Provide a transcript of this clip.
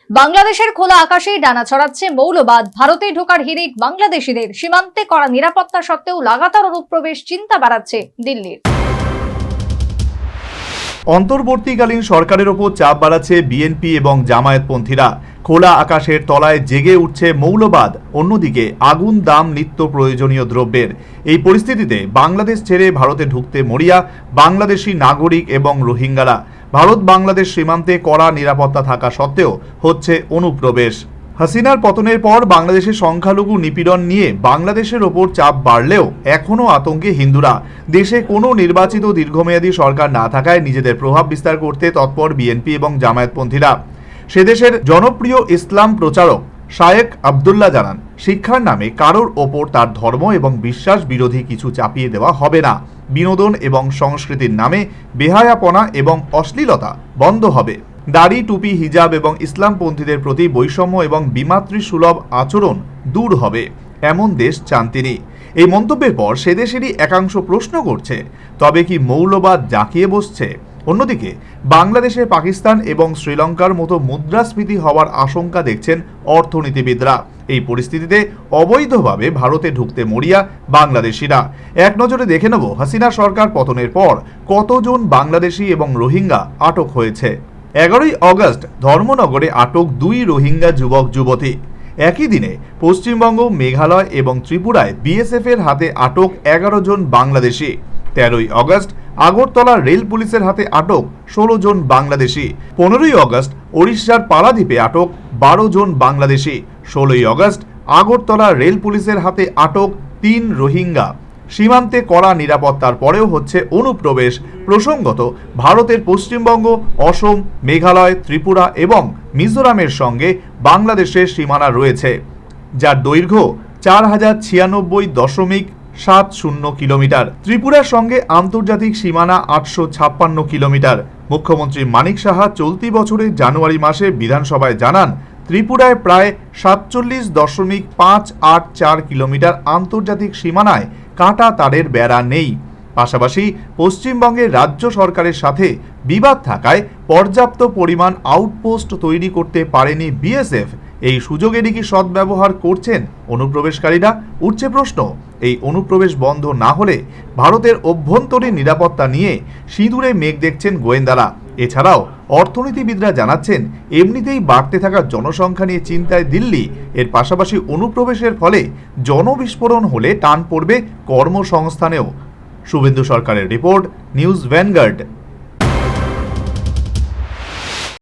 বাংলাদেশের খোলা আকাশেই ডানা ছড়াচ্ছে মৌলবাদ। ভারতে ঢোকার হিড়িক বাংলাদেশিদের। সীমান্তে কড়া নিরাপত্তা সত্ত্বেও লাগাতার অনুপ্রবেশ চিন্তা বাড়াচ্ছে দিল্লির। অন্তর্বর্তীকালীন সরকারের ওপর চাপ বাড়াচ্ছে বিএনপি এবং জামায়াতপন্থীরা। খোলা আকাশের তলায় জেগে উঠছে মৌলবাদ, অন্যদিকে আগুন দাম নিত্য প্রয়োজনীয় দ্রব্যের। এই পরিস্থিতিতে বাংলাদেশ ছেড়ে ভারতে ঢুকতে মরিয়া বাংলাদেশি নাগরিক এবং রোহিঙ্গারা। ভারত বাংলাদেশ সীমান্তে কড়া নিরাপত্তা থাকা সত্ত্বেও হচ্ছে অনুপ্রবেশ। হাসিনার পতনের পর বাংলাদেশের সংখ্যালঘু নিপীড়ন নিয়ে বাংলাদেশের ওপর চাপ বাড়লেও এখনও আতঙ্কে হিন্দুরা। দেশে কোনো নির্বাচিত দীর্ঘমেয়াদী সরকার না থাকায় নিজেদের প্রভাব বিস্তার করতে তৎপর বিএনপি এবং জামায়াতপন্থীরা। সে দেশের জনপ্রিয় ইসলাম প্রচারক শায়েখ আবদুল্লাহ জানান, শিক্ষার নামে কারোর ওপর তার ধর্ম এবং বিশ্বাস বিরোধী কিছু চাপিয়ে দেওয়া হবে না। বিনোদন এবং সংস্কৃতির নামে বেহায়াপনা এবং অশ্লীলতা বন্ধ হবে। দাড়ি, টুপি, হিজাব এবং ইসলামপন্থীদের প্রতি বৈষম্য এবং বিমাতৃসুলভ আচরণ দূর হবে, এমন দেশ চান তিনি। এই মন্তব্যের পর সে দেশেরই একাংশ প্রশ্ন করছে, তবে কি মৌলবাদ জাঁকিয়ে বসছে? অন্যদিকে বাংলাদেশে পাকিস্তান এবং শ্রীলঙ্কার মতো মুদ্রাস্ফীতি হওয়ার আশঙ্কা দেখছেন অর্থনীতিবিদরা। এই পরিস্থিতিতে অবৈধভাবে ভারতে ঢুকতে মরিয়া বাংলাদেশিরা। এক নজরে দেখে নেব হাসিনা সরকার পতনের পর কতজন বাংলাদেশি এবং রোহিঙ্গা আটক হয়েছে। 11ই অগস্ট ধর্মনগরে আটক 2 রোহিঙ্গা যুবক যুবতী। একই দিনে পশ্চিমবঙ্গ, মেঘালয় এবং ত্রিপুরায় বিএসএফ এর হাতে আটক 11 জন বাংলাদেশি। 13ই অগস্ট আগরতলা রেল পুলিশের হাতে আটক 16 জন বাংলাদেশি। 15ই অগস্ট ওড়িশার পারাদ্বীপে আটক 12 জন বাংলাদেশি। 16ই অগস্ট আগরতলা রেল পুলিশের হাতে আটক 3 রোহিঙ্গা। সীমান্তে কড়া নিরাপত্তার পরেও হচ্ছে অনুপ্রবেশ। প্রসঙ্গত, ভারতের পশ্চিমবঙ্গ, অসম, মেঘালয়, ত্রিপুরা এবং মিজোরামের সঙ্গে বাংলাদেশের সীমানা রয়েছে, যার দৈর্ঘ্য 4096.70 কিলোমিটার। ত্রিপুরার সঙ্গে আন্তর্জাতিক সীমানা 856 কিলোমিটার। মুখ্যমন্ত্রী মানিক সাহা চলতি বছরের জানুয়ারি মাসে বিধানসভায় জানান, ত্রিপুরায় প্রায় 47.584 কিলোমিটার আন্তর্জাতিক সীমানায় কাঁটা তারের বেড়া নেই। পাশাপাশি পশ্চিমবঙ্গের রাজ্য সরকারের সাথে বিবাদ থাকায় পর্যাপ্ত পরিমাণ আউটপোস্ট তৈরি করতে পারেনি বিএসএফ। এই সুযোগেরই কি সদ্ব্যবহার করছেন অনুপ্রবেশকারীরা? উঠছে প্রশ্ন, এই অনুপ্রবেশ বন্ধ না হলে ভারতের অভ্যন্তরীণ নিরাপত্তা নিয়ে সিঁদুরে মেঘ দেখছেন গোয়েন্দারা। এছাড়াও অর্থনীতিবিদরা জানাচ্ছেন, এমনিতেই বাড়তে থাকা জনসংখ্যা নিয়ে চিন্তায় দিল্লি। এর পাশাপাশি অনুপ্রবেশের ফলে জনবিস্ফোরণ হলে টান পড়বে কর্মসংস্থানেও। শুভেন্দু সরকারের রিপোর্ট, নিউজ ভ্যানগার্ড।